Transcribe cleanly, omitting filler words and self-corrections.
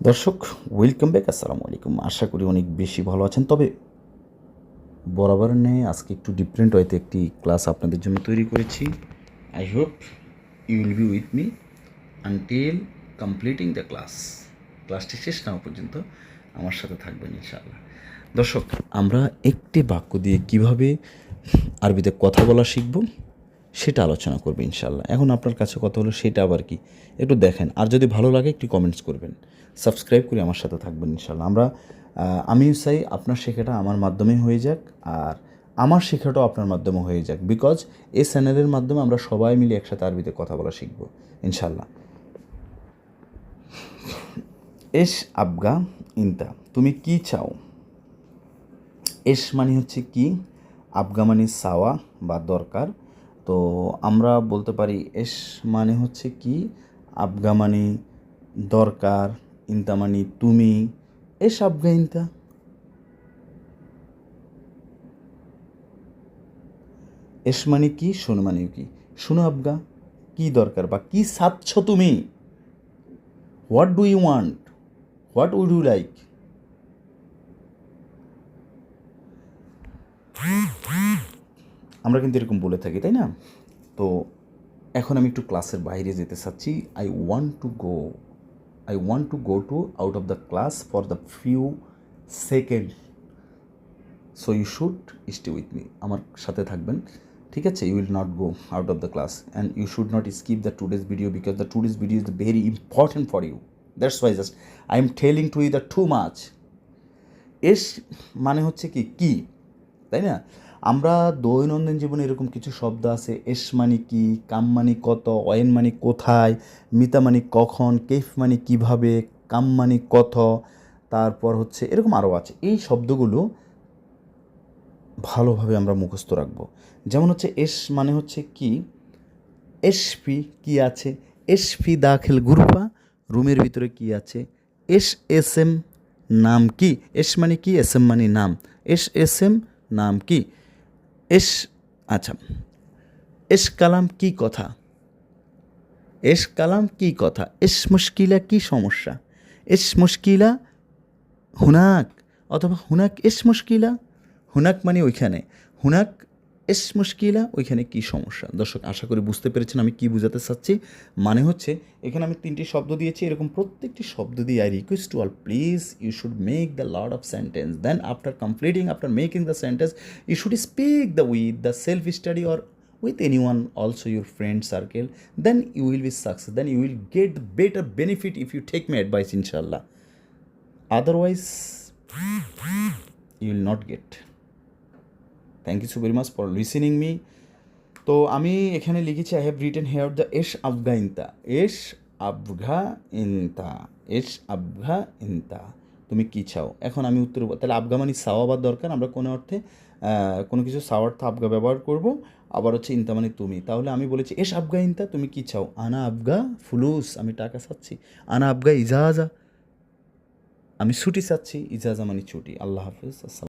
দর্শক, welcome back. আসসালামু আলাইকুম। আশা করি অনেক বেশি ভালো আছেন। তবে বরাবর নেই, আজকে একটু ডিফারেন্ট হয়তো একটি ক্লাস আপনাদের জন্য তৈরি করেছি। I hope you will be with me until completing the ক্লাসটি শেষ না হওয়া পর্যন্ত আমার সাথে থাকবেন ইনশাআল্লাহ। দর্শক, আমরা একটি বাক্য দিয়ে কিভাবে আরবিতে কথা বলা শিখব সেটা আলোচনা করবো ইনশাআল্লাহ। এখন আপনার কাছে কথা হলো সেটা আবার কি, একটু দেখেন, আর যদি ভালো লাগে একটু কমেন্টস করবেন, সাবস্ক্রাইব করে আমার সাথে থাকবেন ইনশাআল্লাহ। আমিও চাই আপনার শেখাটা আমার মাধ্যমে হয়ে যাক, আর আমার শেখাটাও আপনার মাধ্যমে হয়ে যাক, বিকজ এই চ্যানেলের মাধ্যমে আমরা সবাই মিলে একসাথে আরবিতে কথা বলা শিখবো ইনশাআল্লাহ। এস আবগা ইনতা, তুমি কি চাও। এস মানে হচ্ছে কি, আবগা মানে চাওয়া বা দরকার। তো আমরা বলতে পারি এস মানে হচ্ছে কি, আবগা মানে দরকার, ইনতা মানে তুমি। এস আবগা ইনতা, এস মানে কি, শোনো মানে কি, শোনো আবগা, কি দরকার বা কি চাচ্ছ তুমি। What do you want, what would you like. আমরা কিন্তু এরকম বলে থাকি, তাই না? তো এখন আমি একটু ক্লাসের বাইরে যেতে চাচ্ছি। I want to go to out of the class for the few second. So you should stay with me, আমার সাথে থাকবেন, ঠিক আছে? You will not go out of the class and you should not skip the today's video, because the today's video is very important for you. That's why just I am telling to you the too much. এস মানে হচ্ছে কি, কি, তাই না? আমরা দৈনন্দিন জীবনে এরকম কিছু শব্দ আছে। এস মানে কি, কাম মানে কত, অয়েন মানে কোথায়, মিতা মানে কখন, কেফ মানে কিভাবে, কাম মানে কত, তারপর হচ্ছে এরকম আরও আছে। এই শব্দগুলো ভালোভাবে আমরা মুখস্থ রাখবো। যেমন হচ্ছে এস মানে হচ্ছে কি, এসপি কি আছে, এসপি দাখিল গুরফা, রুমের ভিতরে কি আছে। এস এম নাম কি, এস মানে কি, এস এম মানে নাম, এস এম নাম কি। এস, আচ্ছা, এস কালাম কি কথা, এস কালাম কি কথা, এস মুশকিলা কি সমস্যা, এস মুশকিলা হুনাক, অথবা হুনাক এস মুশকিলা, হুনাক মানে ওইখানে, হুনাক এস মুশকিলা ওইখানে কি সমস্যা। দর্শক, আশা করি বুঝতে পেরেছেন আমি কি বোঝাতে চাচ্ছি। মানে হচ্ছে এখানে আমি 3টি শব্দ দিয়েছি, এরকম প্রত্যেকটি শব্দ দিয়ে I request to all, please you should make the lot of sentence, then after making the sentence you should speak the with the self study or with anyone, also your friend circle, then you will be success, then you will get the better benefit if you take my advice inshallah. Otherwise you will not get. Thank you so very much for listening me. তো আমি এখানে লিখেছি, I have written here the এশ আবগা ইনতা, এশ আবঘা ইনতা, এশ আবঘা ইনতা, তুমি কী চাও। এখন আমি উত্তর, তাহলে আবগা মানে চাওয়া বা দরকার, আমরা কোনো অর্থে কোনো কিছু চাওয়ার অর্থে আবগা ব্যবহার করব। আবার হচ্ছে ইনতা মানে তুমি, তাহলে আমি বলেছি এশ আবগা ইনতা, তুমি কী চাও। আনা আবগা ফুলুস, আমি টাকা চাচ্ছি। আনা আবগা ইজাজা, আমি ছুটি চাচ্ছি। ইজাজা মানে ছুটি। আল্লাহ হাফিজ। আসসালাম।